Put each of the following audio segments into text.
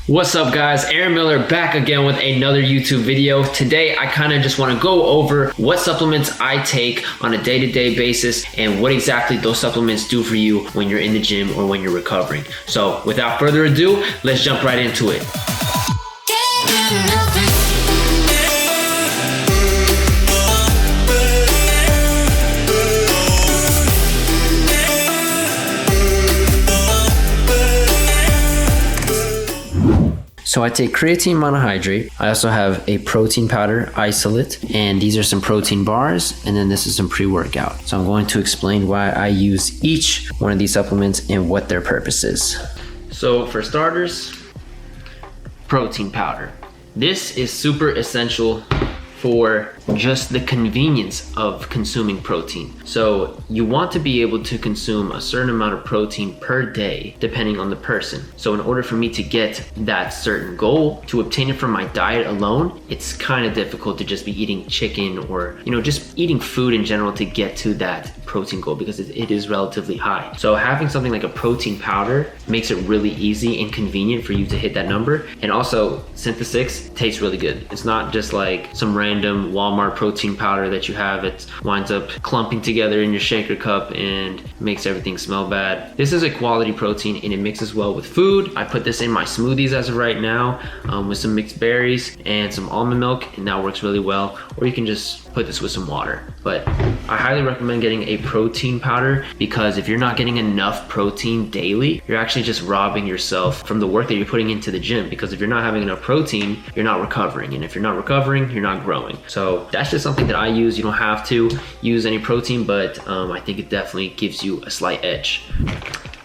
What's up guys, Aaron Miller back again with another YouTube video. Today I kind of just want to go over what supplements I take on a day-to-day basis and what exactly those supplements do for you when you're in the gym or when you're recovering. So without further ado, let's jump right into it. So I take creatine monohydrate. I also have a protein powder isolate, and these are some protein bars, and then this is some pre-workout. So I'm going to explain why I use each one of these supplements and what their purpose is. So for starters, protein powder. This is super essential for just the convenience of consuming protein. So you want to be able to consume a certain amount of protein per day depending on the person. So in order for me to get that certain goal, to obtain it from my diet alone, it's kind of difficult to just be eating chicken or just eating food in general to get to that protein goal, because it is relatively high. So having something like a protein powder makes it really easy and convenient for you to hit that number. And also Synthesix tastes really good. It's not just like some random Walmart protein powder that you have. It winds up clumping together in your shaker cup and makes everything smell bad. This is a quality protein and it mixes well with food. I put this in my smoothies as of right now with some mixed berries and some almond milk, and that works really well. Or you can just put this with some water. But I highly recommend getting a protein powder, because if you're not getting enough protein daily, you're actually just robbing yourself from the work that you're putting into the gym. Because if you're not having enough protein, you're not recovering. And if you're not recovering, you're not growing. So that's just something that I use. You don't have to use any protein, but I think it definitely gives you a slight edge.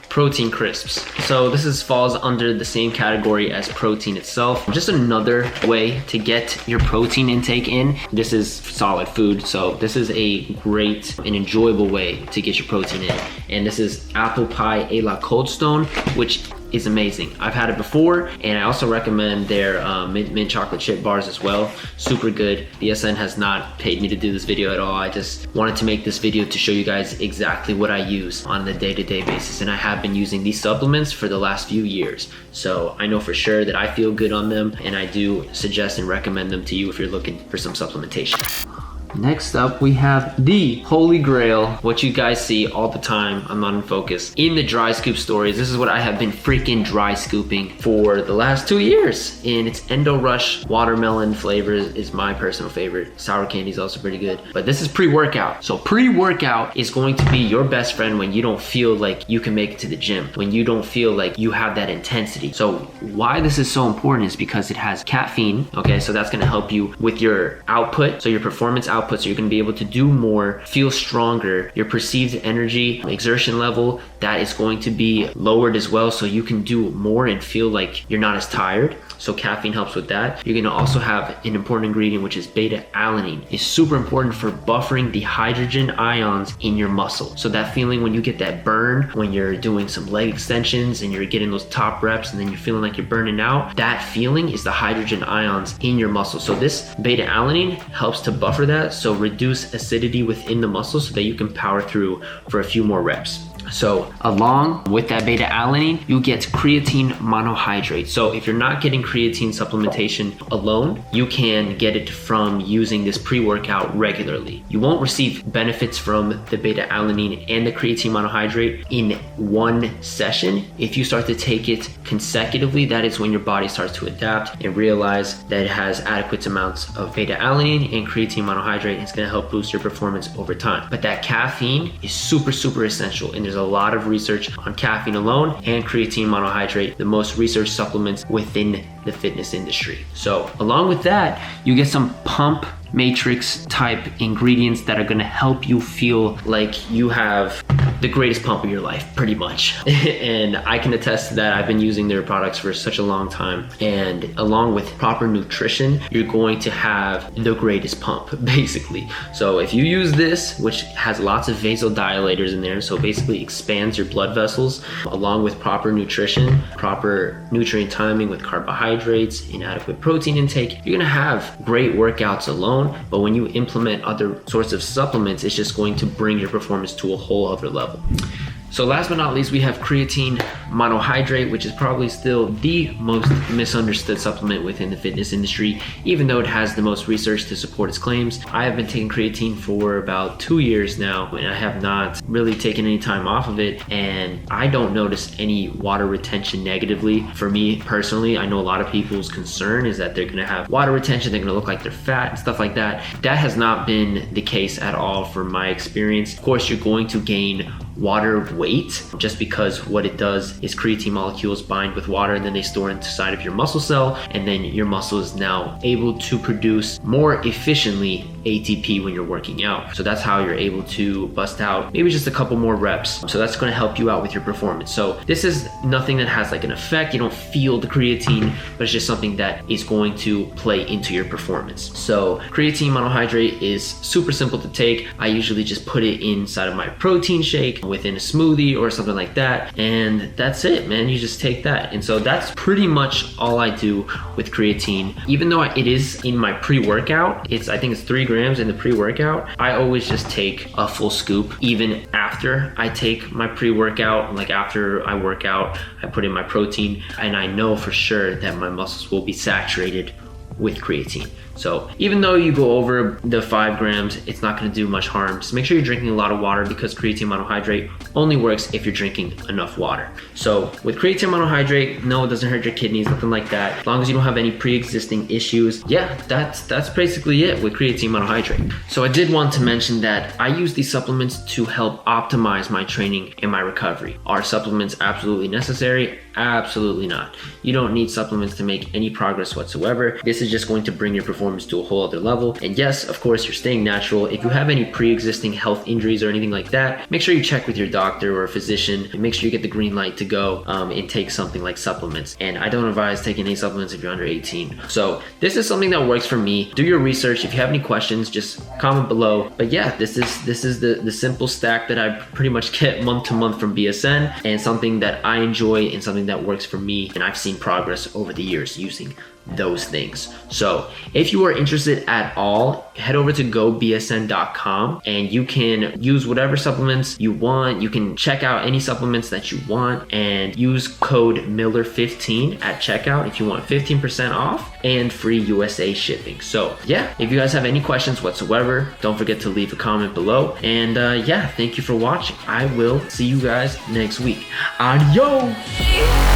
Protein crisps. So this falls under the same category as protein itself. Just another way to get your protein intake in. This is solid food, so this is a great and enjoyable way to get your protein in. And this is apple pie a la Cold Stone, which is amazing. I've had it before, and I also recommend their mint chocolate chip bars as well. Super good. BSN has not paid me to do this video at all. I just wanted to make this video to show you guys exactly what I use on a day-to-day basis, and I have been using these supplements for the last few years. So I know for sure that I feel good on them, and I do suggest and recommend them to you if you're looking for some supplementation. Next up, we have the holy grail, what you guys see all the time on Modern Focus in the dry scoop stories. This is what I have been freaking dry scooping for the last 2 years, and it's Endo Rush watermelon flavor is my personal favorite. Sour candy is also pretty good, but this is pre-workout. So pre-workout is going to be your best friend when you don't feel like you can make it to the gym, when you don't feel like you have that intensity. So why this is so important is because it has caffeine. Okay, so that's going to help you with your output, so your performance output, so you're going to be able to do more, feel stronger. Your perceived energy, exertion level, that is going to be lowered as well, so you can do more and feel like you're not as tired. So caffeine helps with that. You're going to also have an important ingredient, which is beta-alanine. It's super important for buffering the hydrogen ions in your muscle. So that feeling when you get that burn, when you're doing some leg extensions and you're getting those top reps and then you're feeling like you're burning out, that feeling is the hydrogen ions in your muscle. So this beta-alanine helps to buffer that, so reduce acidity within the muscle so that you can power through for a few more reps. So along with that beta-alanine, you get creatine monohydrate. So if you're not getting creatine supplementation alone, you can get it from using this pre-workout regularly. You won't receive benefits from the beta-alanine and the creatine monohydrate in one session. If you start to take it consecutively, that is when your body starts to adapt and realize that it has adequate amounts of beta-alanine and creatine monohydrate. It's going to help boost your performance over time. But that caffeine is super essential, and there's a lot of research on caffeine alone and creatine monohydrate, the most researched supplements within the fitness industry. So along with that, you get some pump matrix type ingredients that are going to help you feel like you have the greatest pump of your life, pretty much. And I can attest to that. I've been using their products for such a long time, and along with proper nutrition, you're going to have the greatest pump, basically. So if you use this, which has lots of vasodilators in there, so basically expands your blood vessels, along with proper nutrition, proper nutrient timing with carbohydrates, inadequate protein intake, you're gonna have great workouts alone. But when you implement other sorts of supplements, it's just going to bring your performance to a whole other level. So last but not least, we have creatine monohydrate, which is probably still the most misunderstood supplement within the fitness industry, even though it has the most research to support its claims. I have been taking creatine for about 2 years now, and I have not really taken any time off of it, and I don't notice any water retention negatively. For me personally, I know a lot of people's concern is that they're gonna have water retention, they're gonna look like they're fat and stuff like that. That has not been the case at all from my experience. Of course, you're going to gain water weight just because what it does is creatine molecules bind with water and then they store inside of your muscle cell, and then your muscle is now able to produce more efficiently ATP when you're working out. So that's how you're able to bust out maybe just a couple more reps. So that's going to help you out with your performance. So this is nothing that has like an effect. You don't feel the creatine, but it's just something that is going to play into your performance. So creatine monohydrate is super simple to take. I usually just put it inside of my protein shake within a smoothie or something like that, and that's it, man. You just take that. And so that's pretty much all I do with creatine. Even though it is in my pre-workout, I think it's 3 grams in the pre-workout, I always just take a full scoop. Even after I take my pre-workout, like after I work out, I put in my protein, and I know for sure that my muscles will be saturated with creatine. So even though you go over the 5 grams, it's not going to do much harm. So make sure you're drinking a lot of water, because creatine monohydrate only works if you're drinking enough water. So with creatine monohydrate, no, it doesn't hurt your kidneys, nothing like that. As long as you don't have any pre-existing issues, yeah, that's basically it with creatine monohydrate. So I did want to mention that I use these supplements to help optimize my training and my recovery. Are supplements absolutely necessary? Absolutely not. You don't need supplements to make any progress whatsoever. This is just going to bring your performance to a whole other level. And yes, of course, you're staying natural. If you have any pre-existing health injuries or anything like that, make sure you check with your doctor or a physician and make sure you get the green light to go and take something like supplements. And I don't advise taking any supplements if you're under 18. So this is something that works for me. Do your research. If you have any questions, just comment below. But yeah, this is the simple stack that I pretty much get month to month from BSN, and something that I enjoy and something that works for me, and I've seen progress over the years using those things. So if you are interested at all, head over to gobsn.com and you can use whatever supplements you want. You can check out any supplements that you want and use code Miller15 at checkout if you want 15% off and free USA shipping. So yeah, if you guys have any questions whatsoever, don't forget to leave a comment below. And yeah, thank you for watching. I will see you guys next week. Adios!